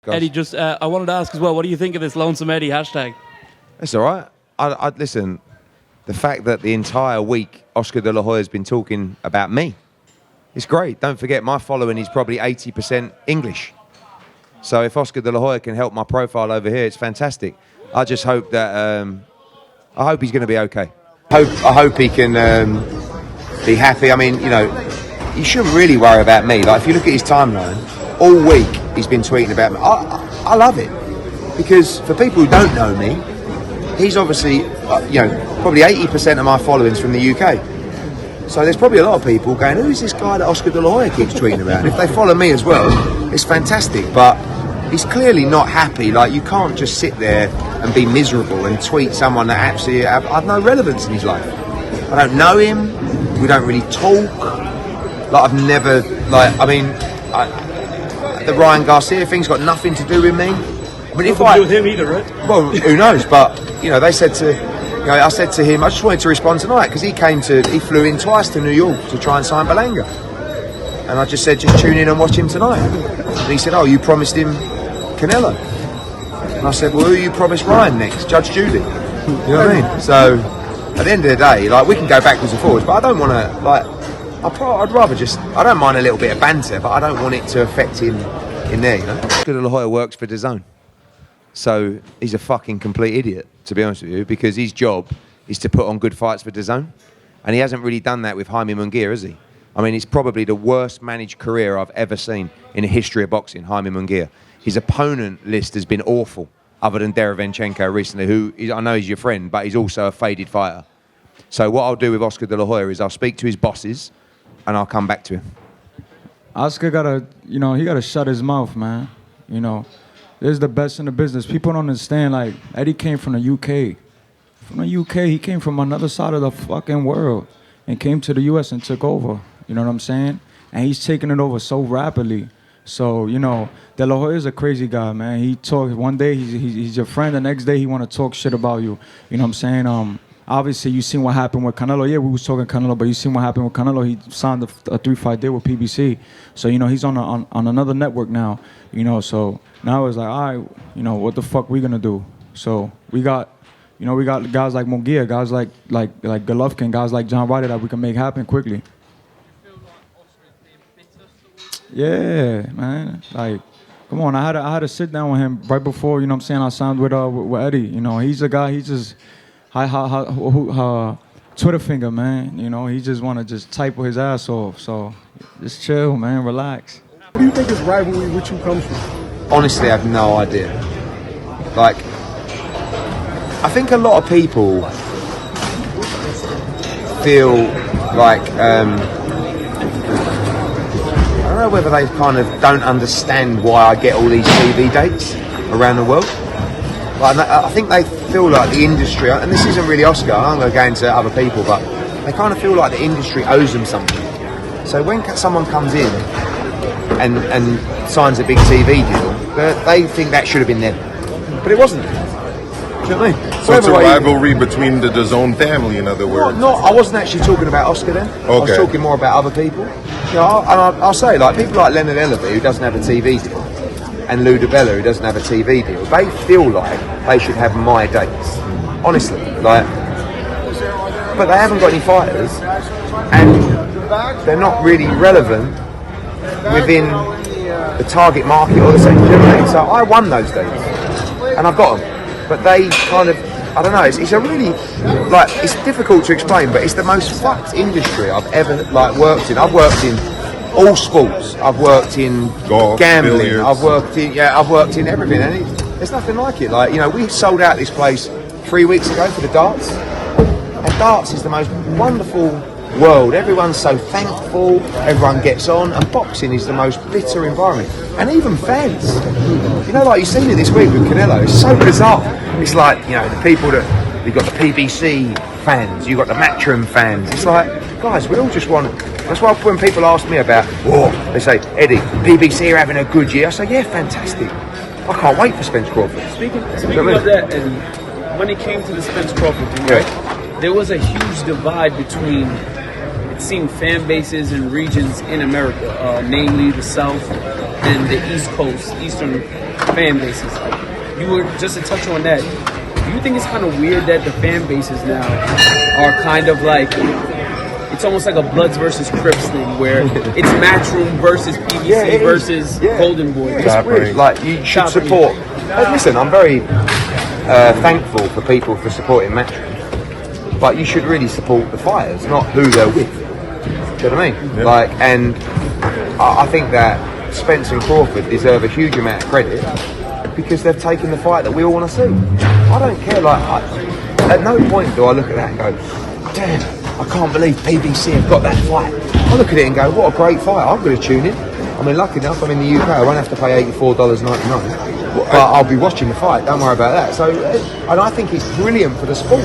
Gosh. Eddie, just I wanted to ask as well, what do you think of this Lonesome Eddie hashtag? It's all right. I listen, the fact that the entire week Oscar De La Hoya has been talking about me, it's great. Don't forget, my following is probably 80% English. So if Oscar De La Hoya can help my profile over here, it's fantastic. I just hope that, I hope he's going to be okay. I hope he can be happy. I mean, you know, you shouldn't really worry about me. Like, if you look at his timeline, all week he's been tweeting about me. I love it, because for people who don't know me, he's obviously, you know, probably 80% of my following's from the UK. So there's probably a lot of people going, who's this guy that Oscar De La Hoya keeps tweeting about? And if they follow me as well, it's fantastic. But he's clearly not happy. Like, you can't just sit there and be miserable and tweet someone that actually have no relevance in his life. I don't know him. We don't really talk. Like, I've never, like, I mean, the Ryan Garcia thing's got nothing to do with me. I mean, if I do with him either, right? Well, who knows? But you know, they said to, you know, I said to him, I just wanted to respond tonight because he flew in twice to New York to try and sign Belanga, and I just said, just tune in and watch him tonight. And he said, oh, you promised him Canelo, and I said, well, who you promised Ryan next? Judge Judy. You know what I mean? So at the end of the day, like, we can go backwards and forwards, but I don't want to, like, I'd rather just, I don't mind a little bit of banter, but I don't want it to affect him in there, you know? Oscar De La Hoya works for DAZN. So he's a fucking complete idiot, to be honest with you, because his job is to put on good fights for DAZN. And he hasn't really done that with Jaime Munguia, has he? I mean, it's probably the worst managed career I've ever seen in the history of boxing, Jaime Munguia. His opponent list has been awful, other than Derevyanchenko recently, who I know he's your friend, but he's also a faded fighter. So what I'll do with Oscar De La Hoya is I'll speak to his bosses, and I'll come back to him. Oscar gotta, you know, he gotta shut his mouth, man. You know, this is the best in the business. People don't understand, like, Eddie came from the UK. From the UK, he came from another side of the fucking world and came to the US and took over. You know what I'm saying? And he's taking it over so rapidly. So, you know, De La Hoya is a crazy guy, man. He talks, one day he's your friend, the next day he wanna talk shit about you. You know what I'm saying? Obviously, you seen what happened with Canelo. Yeah, we was talking Canelo, but you seen what happened with Canelo. He signed a 3-fight deal with PBC. So, you know, he's on another network now. You know, so now it's like, all right, you know, what the fuck we gonna do? So we got guys like Munguia, guys like Golovkin, guys like John Ryder that we can make happen quickly. Yeah, man. Like, come on, I had to sit down with him right before, you know what I'm saying, I signed with Eddie. You know, he's a guy, he just Twitter finger, man. You know, he just want to just type with his ass off. So just chill, man. Relax. Where do you think this rivalry with you comes from? Honestly, I have no idea. Like, I think a lot of people feel like, I don't know whether they kind of don't understand why I get all these TV dates around the world. Like, I think they feel like the industry, and this isn't really Oscar, I'm going to go into other people, but they kind of feel like the industry owes them something. So when someone comes in and signs a big TV deal, they think that should have been them, but it wasn't. Do you know what I mean? So it's a rivalry between the DAZN family, in other words? I wasn't actually talking about Oscar then. Okay. I was talking more about other people. You know, I'll say, like, people like Leonard Ellerby, who doesn't have a TV deal, and Lou DiBella, who doesn't have a TV deal, they feel like they should have my dates. Honestly, like, but they haven't got any fighters, and they're not really relevant within the target market or the same. Do you know what I mean? So I won those dates, and I've got them, but they kind of, I don't know. It's a really, like, it's difficult to explain, but it's the most fucked industry I've ever, like, worked in. I've worked in all sports. I've worked in golf, gambling. Billiards. I've worked in everything, and there's nothing like it. Like, you know, we sold out this place 3 weeks ago for the darts, and darts is the most wonderful world. Everyone's so thankful. Everyone gets on, and boxing is the most bitter environment. And even fans, you know, like, you've seen it this week with Canelo. It's so bizarre. It's like, you know, the people that you've got the PBC fans, you've got the Matchroom fans. It's like, guys, we all just want. That's why when people ask me about war, they say, Eddie, PBC are having a good year. I say, yeah, fantastic. I can't wait for Spence Crawford. Speaking of that, Eddie, when it came to the Spence Crawford thing, right, there was a huge divide between, it seemed, fan bases and regions in America, namely the South than the East Coast, Eastern fan bases. You were just to touch on that. Do you think it's kind of weird that the fan bases now are kind of like, it's almost like a Bloods versus Crips thing, where it's Matchroom versus PBC versus Golden Boy? It's weird. Like, you should support. Listen, I'm very thankful for people for supporting Matchroom, but you should really support the fighters, not who they're with. Do you know what I mean? Yeah. Like, and I think that Spence and Crawford deserve a huge amount of credit because they've taken the fight that we all want to see. I don't care. Like, at no point do I look at that and go, damn, I can't believe PBC have got that fight. I look at it and go, what a great fight. I'm going to tune in. I mean, lucky enough, I'm in the UK. I won't have to pay $84.99. But I'll be watching the fight. Don't worry about that. So, and I think it's brilliant for the sport.